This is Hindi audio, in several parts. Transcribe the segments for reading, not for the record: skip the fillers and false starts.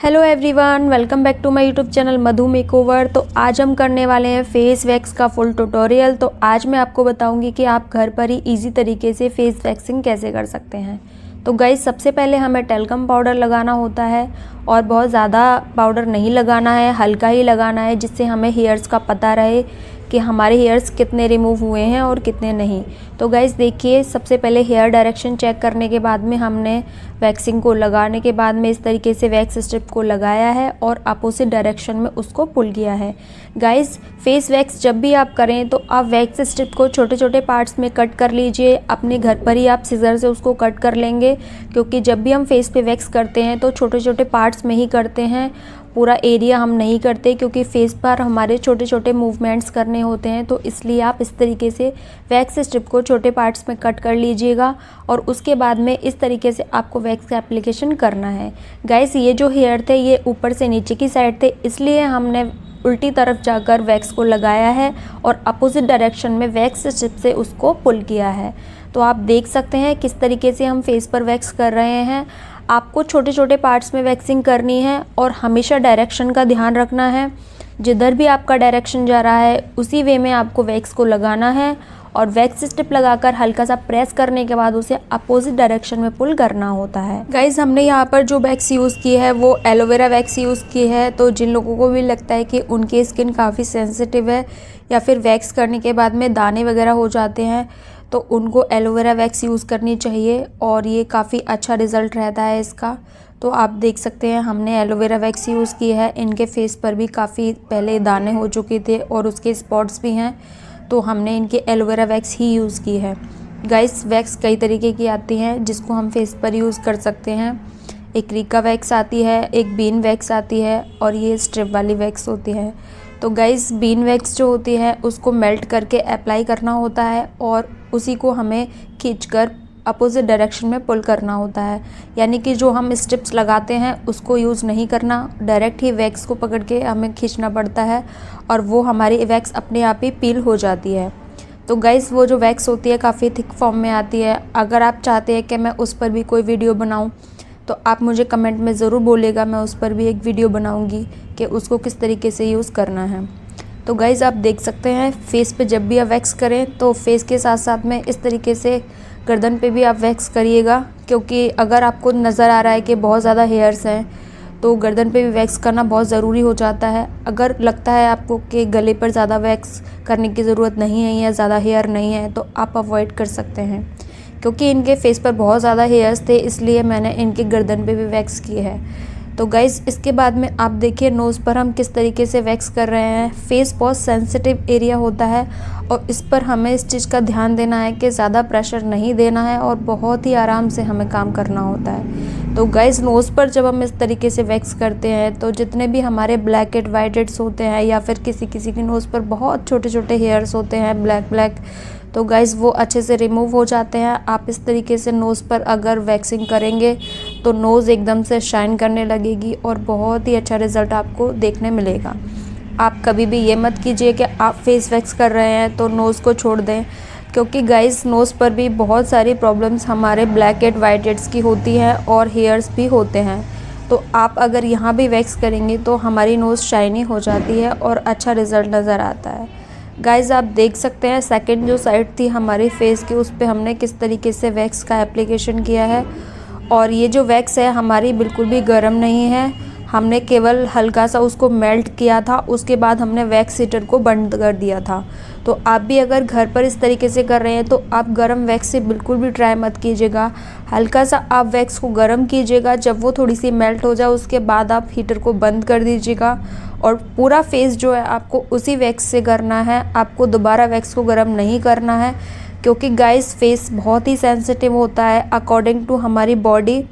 Hello everyone, welcome back to my YouTube channel Madhu makeover. तो आज हम करने वाले हैं फेस वैक्स का फुल ट्यूटोरियल। तो आज मैं आपको बताऊंगी कि आप घर पर ही इजी तरीके से फेस वैक्सिंग कैसे कर सकते हैं। तो गाइस, सबसे पहले हमें टेल्कम पाउडर लगाना होता है और बहुत ज़्यादा पाउडर नहीं लगाना है, हल्का ही लगाना है, जिससे हमें हेयर्स का पता रहे कि हमारे हेयर्स कितने रिमूव हुए हैं और कितने नहीं। तो गाइस देखिए, सबसे पहले हेयर डायरेक्शन चेक करने के बाद में हमने वैक्सिंग को लगाने के बाद में इस तरीके से वैक्स स्ट्रिप को लगाया है और अपोजिट डायरेक्शन में उसको पुल किया है। गाइस, फेस वैक्स जब भी आप करें तो आप वैक्स स्ट्रिप को छोटे छोटे पार्ट्स में कट कर लीजिए। अपने घर पर ही आप सिजर से उसको कट कर लेंगे, क्योंकि जब भी हम फेस पे वैक्स करते हैं तो छोटे छोटे पार्ट्स में ही करते हैं, पूरा एरिया हम नहीं करते, क्योंकि फेस पर हमारे छोटे छोटे मूवमेंट्स करने होते हैं। तो इसलिए आप इस तरीके से वैक्स स्ट्रिप को छोटे पार्ट्स में कट कर लीजिएगा और उसके बाद में इस तरीके से आपको वैक्स का एप्लीकेशन करना है। गाइस, ये जो हेयर थे ये ऊपर से नीचे की साइड थे, इसलिए हमने उल्टी तरफ जाकर वैक्स को लगाया है और अपोजिट डायरेक्शन में वैक्स स्ट्रिप से उसको पुल किया है। तो आप देख सकते हैं किस तरीके से हम फेस पर वैक्स कर रहे हैं। आपको छोटे छोटे पार्ट्स में वैक्सिंग करनी है और हमेशा डायरेक्शन का ध्यान रखना है। जिधर भी आपका डायरेक्शन जा रहा है उसी वे में आपको वैक्स को लगाना है और वैक्स स्ट्रिप लगाकर हल्का सा प्रेस करने के बाद उसे अपोजिट डायरेक्शन में पुल करना होता है। गाइज, हमने यहाँ पर जो वैक्स यूज़ की है वो एलोवेरा वैक्स यूज़ की है। तो जिन लोगों को भी लगता है कि उनकी स्किन काफ़ी सेंसिटिव है या फिर वैक्स करने के बाद में दाने वगैरह हो जाते हैं, तो उनको एलोवेरा वैक्स यूज़ करनी चाहिए और ये काफ़ी अच्छा रिज़ल्ट रहता है इसका। तो आप देख सकते हैं हमने एलोवेरा वैक्स यूज़ की है। इनके फेस पर भी काफ़ी पहले दाने हो चुके थे और उसके स्पॉट्स भी हैं, तो हमने इनके एलोवेरा वैक्स ही यूज़ की है। गाइस, वैक्स कई तरीके की आती हैं जिसको हम फेस पर यूज़ कर सकते हैं। एक रीका वैक्स आती है, एक बीन वैक्स आती है और ये स्ट्रिप वाली वैक्स होती है। तो गाइस, बीन वैक्स जो होती है उसको मेल्ट करके अप्लाई करना होता है और उसी को हमें खींचकर अपोजिट डायरेक्शन में पुल करना होता है। यानी कि जो हम स्ट्रिप्स लगाते हैं उसको यूज़ नहीं करना, डायरेक्ट ही वैक्स को पकड़ के हमें खींचना पड़ता है और वो हमारी वैक्स अपने आप ही पील हो जाती है। तो गाइस, वो जो वैक्स होती है काफ़ी थिक फॉर्म में आती है। अगर आप चाहते हैं कि मैं उस पर भी कोई वीडियो बनाऊँ तो आप मुझे कमेंट में ज़रूर बोलिएगा, मैं उस पर भी एक वीडियो बनाऊँगी कि उसको किस तरीके से यूज़ करना है। तो गाइज़, आप देख सकते हैं फेस पे जब भी आप वैक्स करें तो फेस के साथ साथ में इस तरीके से गर्दन पे भी आप वैक्स करिएगा, क्योंकि अगर आपको नज़र आ रहा है कि बहुत ज़्यादा हेयर्स हैं तो गर्दन पे भी वैक्स करना बहुत ज़रूरी हो जाता है। अगर लगता है आपको कि गले पर ज़्यादा वैक्स करने की ज़रूरत नहीं है या ज़्यादा हेयर नहीं है तो आप अवॉइड कर सकते हैं, क्योंकि इनके फेस पर बहुत ज़्यादा हेयर्स थे इसलिए मैंने इनके गर्दन पे भी वैक्स की है। तो गाइज़, इसके बाद में आप देखिए नोज़ पर हम किस तरीके से वैक्स कर रहे हैं। फेस बहुत सेंसिटिव एरिया होता है और इस पर हमें इस चीज़ का ध्यान देना है कि ज़्यादा प्रेशर नहीं देना है और बहुत ही आराम से हमें काम करना होता है। तो गाइज़, नोज़ पर जब हम इस तरीके से वैक्स करते हैं तो जितने भी हमारे ब्लैक हेड वाइट हेड्स होते हैं या फिर किसी किसी की नोज़ पर बहुत छोटे छोटे हेयर्स होते हैं ब्लैक, तो गाइज़ वो अच्छे से रिमूव हो जाते हैं। आप इस तरीके से नोज़ पर अगर वैक्सिंग करेंगे तो नोज़ एकदम से शाइन करने लगेगी और बहुत ही अच्छा रिज़ल्ट आपको देखने मिलेगा। आप कभी भी ये मत कीजिए कि आप फेस वैक्स कर रहे हैं तो नोज़ को छोड़ दें, क्योंकि गाइज़ नोज़ पर भी बहुत सारी प्रॉब्लम्स हमारे ब्लैक हेड वाइट हेड्स की होती हैं और हेयर्स भी होते हैं। तो आप अगर यहाँ भी वैक्स करेंगे तो हमारी नोज़ शाइनी हो जाती है और अच्छा रिज़ल्ट नज़र आता है। गाइज़, आप देख सकते हैं सेकंड जो साइड थी हमारे फेस की उस पे हमने किस तरीके से वैक्स का एप्लीकेशन किया है। और ये जो वैक्स है हमारी बिल्कुल भी गर्म नहीं है, हमने केवल हल्का सा उसको मेल्ट किया था, उसके बाद हमने वैक्स हीटर को बंद कर दिया था। तो आप भी अगर घर पर इस तरीके से कर रहे हैं तो आप गर्म वैक्स से बिल्कुल भी ट्राई मत कीजिएगा। हल्का सा आप वैक्स को गर्म कीजिएगा, जब वो थोड़ी सी मेल्ट हो जाए उसके बाद आप हीटर को बंद कर दीजिएगा और पूरा फेस जो है आपको उसी वैक्स से करना है। आपको दोबारा वैक्स को गर्म नहीं करना है, क्योंकि गाइस फेस बहुत ही सेंसिटिव होता है अकॉर्डिंग टू हमारी बॉडी।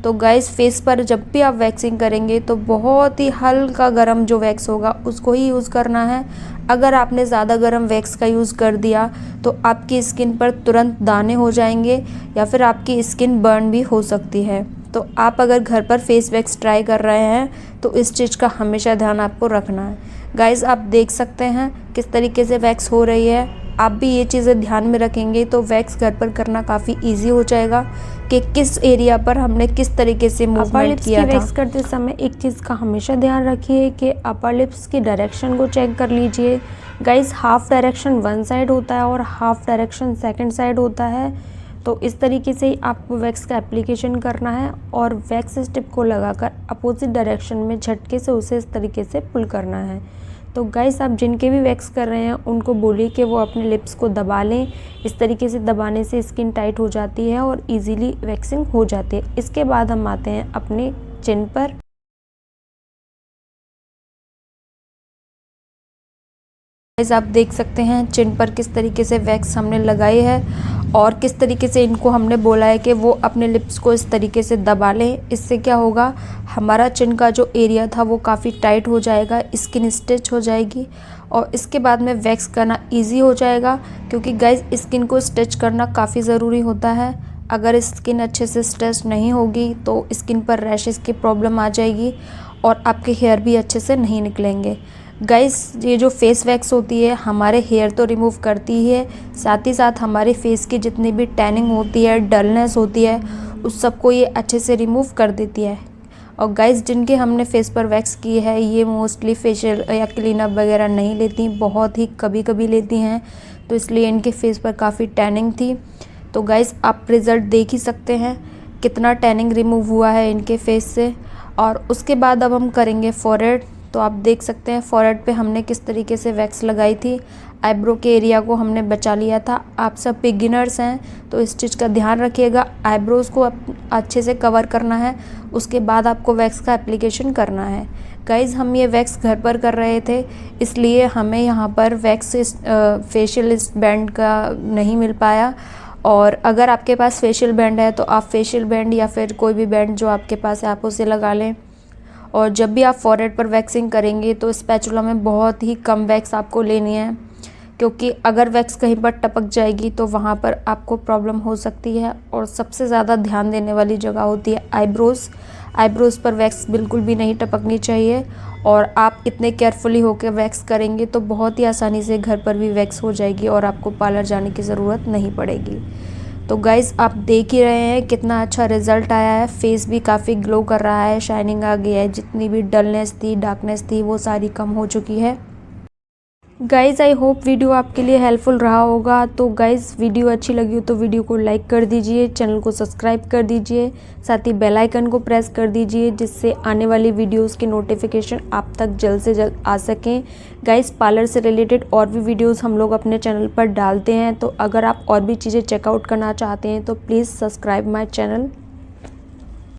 तो गाइस, फेस पर जब भी आप वैक्सिंग करेंगे तो बहुत ही हल्का गर्म जो वैक्स होगा उसको ही यूज़ करना है। अगर आपने ज़्यादा गर्म वैक्स का यूज़ कर दिया तो आपकी स्किन पर तुरंत दाने हो जाएंगे या फिर आपकी स्किन बर्न भी हो सकती है। तो आप अगर घर पर फेस वैक्स ट्राई कर रहे हैं तो इस चीज़ का हमेशा ध्यान आपको रखना है। गाइस, आप देख सकते हैं किस तरीके से वैक्स हो रही है। आप भी ये चीज़ें ध्यान में रखेंगे तो वैक्स घर पर करना काफ़ी ईजी हो जाएगा कि किस एरिया पर हमने किस तरीके से मूवमेंट किया था। वैक्स करते समय एक चीज़ का हमेशा ध्यान रखिए कि अपर लिप्स की डायरेक्शन को चेक कर लीजिए। Guys, half direction one side होता है और हाफ डायरेक्शन सेकंड साइड होता है, तो इस तरीके से ही आपको वैक्स का एप्लीकेशन करना है और वैक्स स्टिप को लगाकर अपोजिट डायरेक्शन में झटके से उसे इस तरीके से पुल करना है। तो गाइस, आप जिनके भी वैक्स कर रहे हैं उनको बोलिए कि वो अपने लिप्स को दबा लें। इस तरीके से दबाने से स्किन टाइट हो जाती है और इजीली वैक्सिंग हो जाती है। इसके बाद हम आते हैं अपने चिन पर। गाइस, आप देख सकते हैं चिन पर किस तरीके से वैक्स हमने लगाई है और किस तरीके से इनको हमने बोला है कि वो अपने लिप्स को इस तरीके से दबा लें। इससे क्या होगा, हमारा चिन का जो एरिया था वो काफ़ी टाइट हो जाएगा, स्किन स्ट्रेच हो जाएगी और इसके बाद में वैक्स करना इजी हो जाएगा। क्योंकि गाइस, स्किन को स्ट्रेच करना काफ़ी ज़रूरी होता है। अगर स्किन अच्छे से स्ट्रेच नहीं होगी तो स्किन पर रैशेस की प्रॉब्लम आ जाएगी और आपके हेयर भी अच्छे से नहीं निकलेंगे। गाइस, ये जो फेस वैक्स होती है हमारे हेयर तो रिमूव करती ही है, साथ ही साथ हमारे फेस की जितनी भी टैनिंग होती है, डलनेस होती है, उस सबको ये अच्छे से रिमूव कर देती है। और गाइस, जिनके हमने फेस पर वैक्स की है ये मोस्टली फेशियल या क्लीनअप वगैरह नहीं लेती, बहुत ही कभी कभी लेती हैं, तो इसलिए इनके फेस पर काफ़ी टैनिंग थी। तो गाइस, आप रिज़ल्ट देख ही सकते हैं कितना टैनिंग रिमूव हुआ है इनके फेस से। और उसके बाद अब हम करेंगे फॉरहेड। तो आप देख सकते हैं फॉरहेड पे हमने किस तरीके से वैक्स लगाई थी। आईब्रो के एरिया को हमने बचा लिया था। आप सब बिगिनर्स हैं तो इस चीज़ का ध्यान रखिएगा, आईब्रोज़ को अच्छे से कवर करना है, उसके बाद आपको वैक्स का एप्लीकेशन करना है। गाइज़, हम ये वैक्स घर पर कर रहे थे, इसलिए हमें यहाँ पर वैक्स फेशियल बैंड का नहीं मिल पाया। और अगर आपके पास फेशियल बैंड है तो आप फेशियल बैंड या फिर कोई भी बैंड जो आपके पास है आप उसे लगा लें। और जब भी आप फॉरहेड पर वैक्सिंग करेंगे तो स्पैचुला में बहुत ही कम वैक्स आपको लेनी है, क्योंकि अगर वैक्स कहीं पर टपक जाएगी तो वहाँ पर आपको प्रॉब्लम हो सकती है। और सबसे ज़्यादा ध्यान देने वाली जगह होती है आईब्रोज़ पर वैक्स बिल्कुल भी नहीं टपकनी चाहिए। और आप इतने केयरफुली होकर वैक्स करेंगे तो बहुत ही आसानी से घर पर भी वैक्स हो जाएगी और आपको पार्लर जाने की ज़रूरत नहीं पड़ेगी। तो गाइज़, आप देख ही रहे हैं कितना अच्छा रिज़ल्ट आया है, फेस भी काफ़ी ग्लो कर रहा है, शाइनिंग आ गई है, जितनी भी डलनेस थी, डार्कनेस थी, वो सारी कम हो चुकी है। गाइज़, आई होप वीडियो आपके लिए हेल्पफुल रहा होगा। तो गाइज़, वीडियो अच्छी लगी हो तो वीडियो को लाइक कर दीजिए, चैनल को सब्सक्राइब कर दीजिए, साथ ही बेल आइकन को प्रेस कर दीजिए, जिससे आने वाली वीडियोस की नोटिफिकेशन आप तक जल्द से जल्द आ सकें। गाइज़, पार्लर से रिलेटेड और भी वीडियोस हम लोग अपने चैनल पर डालते हैं, तो अगर आप और भी चीज़ें चेकआउट करना चाहते हैं तो प्लीज़ सब्सक्राइब माई चैनल।